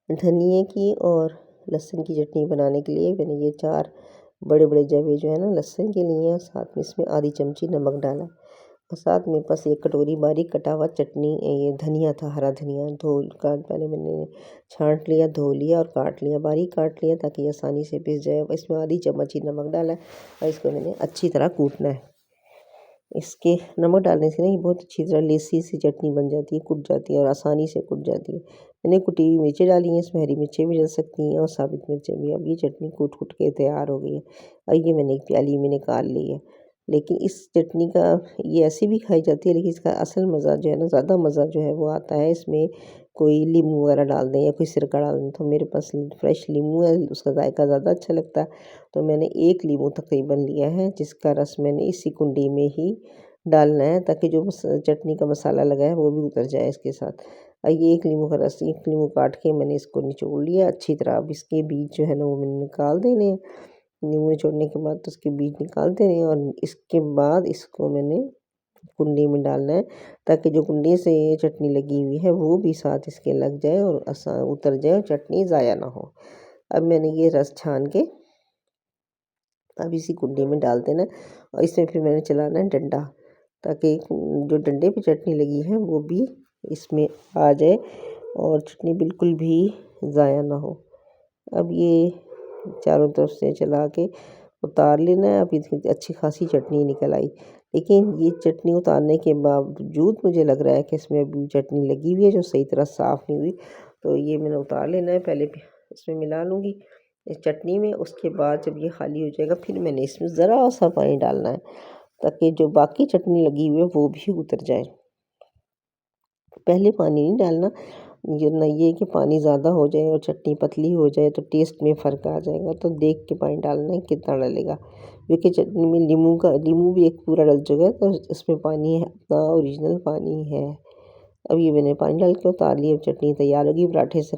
धनिए की और लहसुन की चटनी बनाने के लिए मैंने ये 4 बड़े-बड़े जवे जो है ना लहसुन के लिए, और साथ में इसमें आधी चमची नमक डाला, और साथ में बस 1 कटोरी बारीक कटा हुआ चटनी, ये धनिया था, हरा धनिया धो का पहले मैंने छाँट लिया, धो लिया और काट लिया, बारीक काट लिया ताकि आसानी से पिस जाए। इसमें आधी चम्मच ही नमक डाला है और इसको मैंने अच्छी तरह कूटना है। इसके नमक डालने से ना ये बहुत अच्छी तरह लेसी सी चटनी बन जाती है, कुट जाती है और आसानी से कुट जाती है। मैंने कुटी हुई मिर्चें डाली हैं, इसमें हरी मिर्चें भी डल सकती हैं और साबित मिर्चें भी। अब ये चटनी कूट के तैयार हो गई है और ये मैंने एक प्याली में निकाल ली है। लेकिन इस चटनी का ये ऐसे भी खाई जाती है, लेकिन इसका असल मज़ा जो है ना, ज़्यादा मज़ा जो है वो आता है इसमें कोई नींबू वगैरह डाल दें या कोई सिरका डाल दें। तो मेरे पास फ्रेश नींबू है, उसका जायका ज़्यादा अच्छा लगता है, तो मैंने 1 नींबू तकरीबन लिया है, जिसका रस मैंने इसी कुंडी में ही डालना है ताकि जो चटनी का मसाला लगा है वो भी उतर जाए इसके साथ। ये 1 नींबू का रस, 1 नींबू काट के मैंने इसको निचोड़ लिया अच्छी तरह। अब इसके बीज जो है ना वो मैंने निकाल देने हैं। नींबू निचोड़ने के बाद तो उसके बीज निकाल देने हैं, और इसके बाद इसको मैंने कुंडी में डालना है ताकि जो कुंडी से ये चटनी लगी हुई है वो भी साथ इसके लग जाए और उतर जाए और चटनी ज़ाया ना हो। अब मैंने ये रस छान के अब इसी कुंडी में डाल देना है, और इसमें फिर मैंने चलाना है डंडा, ताकि जो डंडे पे चटनी लगी है वो भी इसमें आ जाए और चटनी बिल्कुल भी ज़ाया ना हो। अब ये चारों तरफ से चला के उतार लेना है। अब इसकी अच्छी खासी चटनी निकल आई, लेकिन ये चटनी उतारने के बावजूद मुझे लग रहा है कि इसमें अभी चटनी लगी हुई है जो सही तरह साफ़ नहीं हुई। तो ये मैंने उतार लेना है, पहले इसमें मिला लूँगी इस चटनी में। उसके बाद जब ये खाली हो जाएगा फिर मैंने इसमें ज़रा सा पानी डालना है ताकि जो बाकी चटनी लगी हुई है वो भी उतर जाए। पहले पानी नहीं डालना, ये ना ये कि पानी ज़्यादा हो जाए और चटनी पतली हो जाए तो टेस्ट में फ़र्क आ जाएगा। तो देख के पानी डालना है कितना डलेगा, क्योंकि चटनी में नींबू भी एक पूरा डल चुका है, तो इसमें पानी है, अपना ओरिजिनल पानी है। अब ये मैंने पानी डाल के उतार लिया, चटनी तैयार होगी पराठे से।